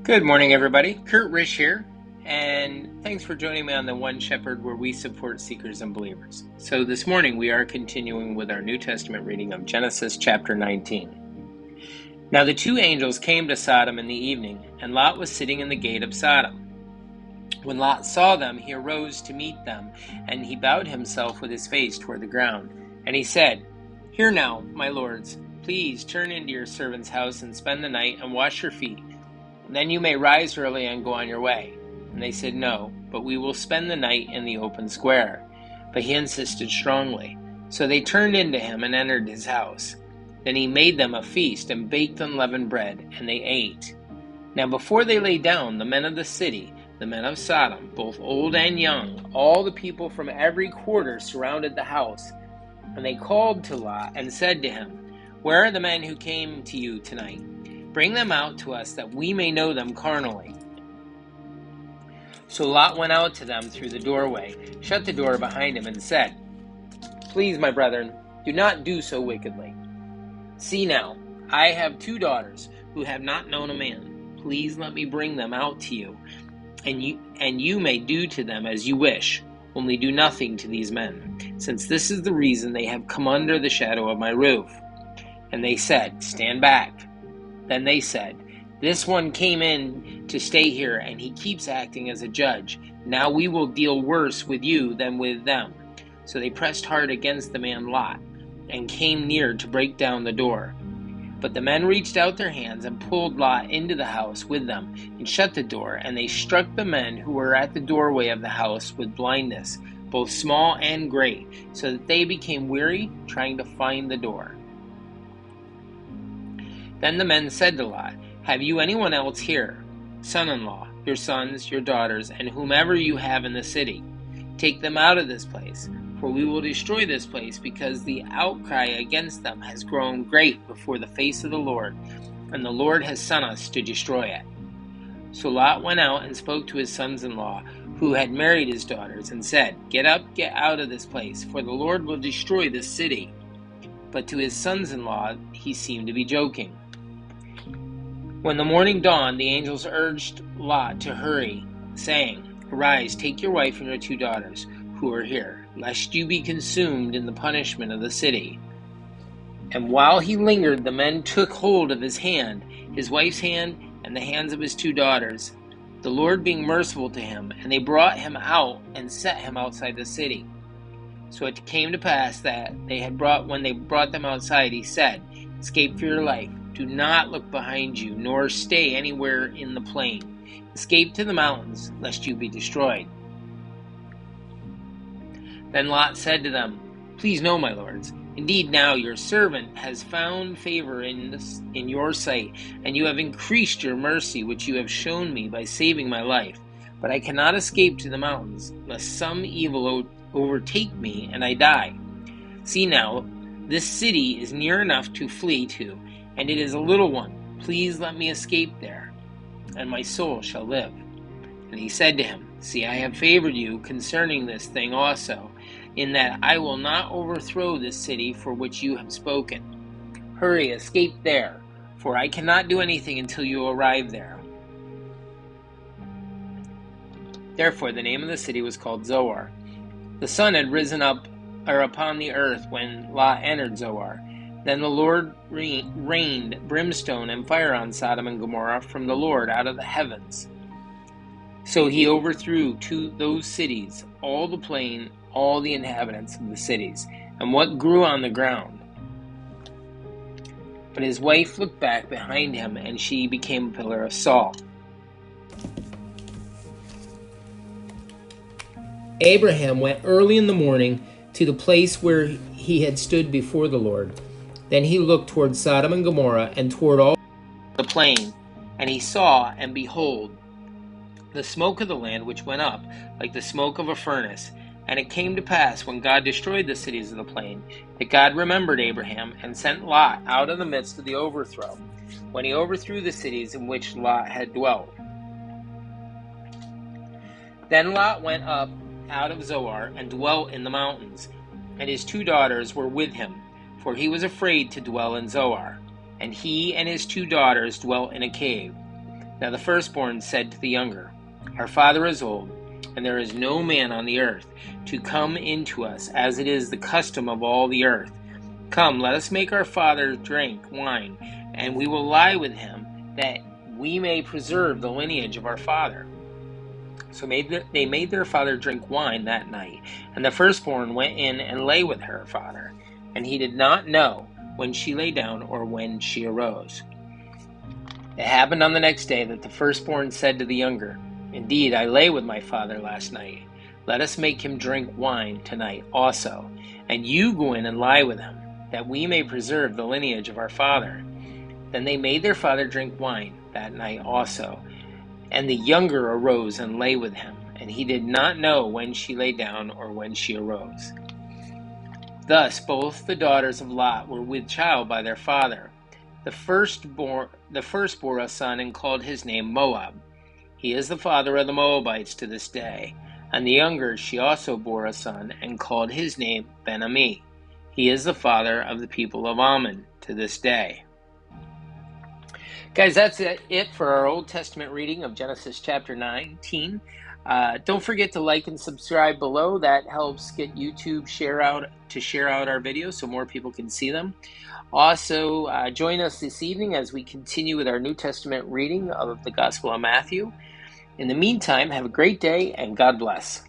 Good morning, everybody. Kurt Risch here, and thanks for joining me on the One Shepherd, where we support seekers and believers. So this morning we are continuing with our New Testament reading of Genesis chapter 19. Now the two angels came to Sodom in the evening, and Lot was sitting in the gate of Sodom. When Lot saw them, he arose to meet them, and he bowed himself with his face toward the ground. And he said, "Hear now, my lords, please turn into your servant's house and spend the night and wash your feet. Then you may rise early and go on your way." And they said, "No, but we will spend the night in the open square." But he insisted strongly. So they turned into him and entered his house. Then he made them a feast and baked unleavened bread, and they ate. Now before they lay down, the men of the city, the men of Sodom, both old and young, all the people from every quarter surrounded the house. And they called to Lot and said to him, "Where are the men who came to you tonight? Bring them out to us, that we may know them carnally." So Lot went out to them through the doorway, shut the door behind him, and said, "Please, my brethren, do not do so wickedly. See now, I have 2 daughters who have not known a man. Please let me bring them out to you, and you may do to them as you wish. Only do nothing to these men, since this is the reason they have come under the shadow of my roof." And they said, "Stand back." Then they said, "This one came in to stay here, and he keeps acting as a judge. Now we will deal worse with you than with them." So they pressed hard against the man Lot, and came near to break down the door. But the men reached out their hands and pulled Lot into the house with them, and shut the door, and they struck the men who were at the doorway of the house with blindness, both small and great, so that they became weary trying to find the door. Then the men said to Lot, "Have you anyone else here? Son-in-law, your sons, your daughters, and whomever you have in the city. Take them out of this place, for we will destroy this place, because the outcry against them has grown great before the face of the Lord, and the Lord has sent us to destroy it." So Lot went out and spoke to his sons-in-law, who had married his daughters, and said, "Get up, get out of this place, for the Lord will destroy this city." But to his sons-in-law he seemed to be joking. When the morning dawned, the angels urged Lot to hurry, saying, "Arise, take your wife and your 2 daughters, who are here, lest you be consumed in the punishment of the city." And while he lingered, the men took hold of his hand, his wife's hand, and the hands of his 2 daughters, the Lord being merciful to him, and they brought him out and set him outside the city. So it came to pass that when they brought them outside, he said, "Escape for your life. Do not look behind you, nor stay anywhere in the plain. Escape to the mountains, lest you be destroyed." Then Lot said to them, "Please know, my lords, indeed now your servant has found favor in your sight, and you have increased your mercy which you have shown me by saving my life. But I cannot escape to the mountains, lest some evil overtake me and I die. See now, this city is near enough to flee to, and it is a little one. Please let me escape there, and my soul shall live." And he said to him, "See, I have favored you concerning this thing also, in that I will not overthrow this city for which you have spoken. Hurry, escape there, for I cannot do anything until you arrive there." Therefore the name of the city was called Zoar. The sun had risen up upon the earth when Lot entered Zoar. Then the Lord rained brimstone and fire on Sodom and Gomorrah from the Lord out of the heavens. So he overthrew those cities, all the plain, all the inhabitants of the cities, and what grew on the ground. But his wife looked back behind him, and she became a pillar of salt. Abraham went early in the morning to the place where he had stood before the Lord. Then he looked toward Sodom and Gomorrah and toward all the plain, and he saw, and behold, the smoke of the land which went up like the smoke of a furnace. And it came to pass, when God destroyed the cities of the plain, that God remembered Abraham and sent Lot out of the midst of the overthrow, when he overthrew the cities in which Lot had dwelt. Then Lot went up out of Zoar and dwelt in the mountains, and his 2 daughters were with him, for he was afraid to dwell in Zoar. And he and his 2 daughters dwelt in a cave. Now the firstborn said to the younger, Our father is old, and there is no man on the earth to come into us, as it is the custom of all the earth. Come, let us make our father drink wine, and we will lie with him, that we may preserve the lineage of our father. So they made their father drink wine that night, and the firstborn went in and lay with her father, and he did not know when she lay down or when she arose. It happened on the next day that the firstborn said to the younger, Indeed, I lay with my father last night. Let us make him drink wine tonight also, and you go in and lie with him, that we may preserve the lineage of our father. Then they made their father drink wine that night also, and the younger arose and lay with him, and he did not know when she lay down or when she arose. Thus both the daughters of Lot were with child by their father. The first bore a son and called his name Moab. He is the father of the Moabites to this day. And the younger she also bore a son and called his name Ben-Ami. He is the father of the people of Ammon to this day. Guys, that's it for our Old Testament reading of Genesis chapter 19. Don't forget to like and subscribe below. That helps get YouTube share out our videos so more people can see them. Also, join us this evening as we continue with our New Testament reading of the Gospel of Matthew. In the meantime, have a great day and God bless.